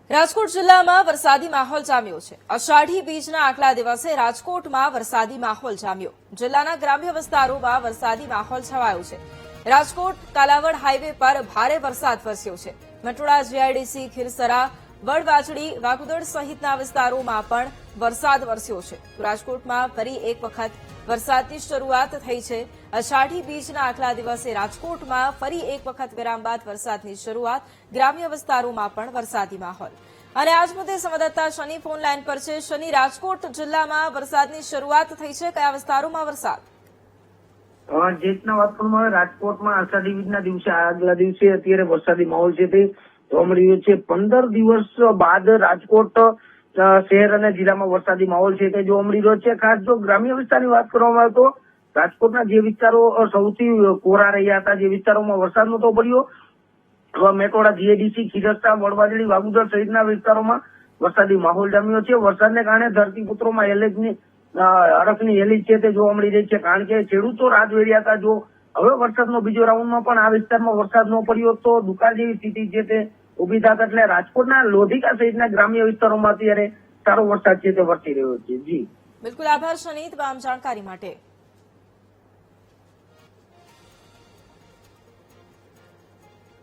રાજકોટ જિલ્લામાં વરસાદી માહોલ જામ્યો છે। અષાઢી બીજના આગલા દિવસે રાજકોટમાં વરસાદી માહોલ જામ્યો। જિલ્લાના ગ્રામ્ય વિસ્તારોમાં વરસાદી માહોલ છવાયો છે। રાજકોટ કાલાવડ હાઈવે પર ભારે વરસાદ વરસ્યો છે। મટોડા, જીઆઈડીસી, ખીરસરા, વડવાજડી, વાગુદડ સહિતના વિસ્તારોમાં પણ વરસાદ વરસ્યો છે। રાજકોટમાં ફરી એક વખત વરસાદની શરૂઆત થઈ છે। અષાઢી બીજના આગલા દિવસે રાજકોટમાં ફરી એક વખત વિરામ બાદ વરસાદની શરૂઆત। ગ્રામ્ય વિસ્તારોમાં પણ વરસાદી માહોલ। અને આજ મુદ્દે સંવાદદાતા શનિ ફોન લાઈન પર છે। શનિ, રાજકોટ જિલ્લામાં વરસાદની શરૂઆત થઈ છે, કયા વિસ્તારોમાં વરસાદ? જે રીતના વાત કરવામાં આવે, રાજકોટમાં અષાઢી બીજના દિવસે આગલા દિવસે અત્યારે વરસાદી માહોલ છે તે જોવા મળી રહ્યો છે। 15 દિવસ બાદ રાજકોટ શહેર અને જિલ્લામાં વરસાદી માહોલ છે તે જોવા મળી રહ્યો છે। ખાસ જો ગ્રામ્ય વિસ્તારની વાત કરવામાં આવે તો રાજકોટના જે વિસ્તારો સૌથી કોરા રહ્યા હતા, જે વિસ્તારોમાં વરસાદ નહોતો પડ્યો, મેટોડા, જીઆઈડીસી, ખીરસરા, વડવાજડી, વાગુદડ સહિતના વિસ્તારોમાં વરસાદી માહોલ જામ્યો છે। વરસાદને કારણે ધરતીપુત્રોમાં હડકની હેલી છે તે જોવા મળી રહી છે, કારણ કે ખેડૂતો રાહ જોઈ રહ્યા હતા। જો હવે વરસાદનો બીજો રાઉન્ડમાં પણ આ વિસ્તારમાં વરસાદ ન પડ્યો તો દુકાળ જેવી સ્થિતિ છે તે ઉભી થાત। એટલે રાજકોટના લોધિકા સહિતના ગ્રામ્ય વિસ્તારોમાં અત્યારે સારો વરસાદ છે તે વરસી રહ્યો છે। જી બિલકુલ, આભાર શનિ તમામ જાણકારી માટે।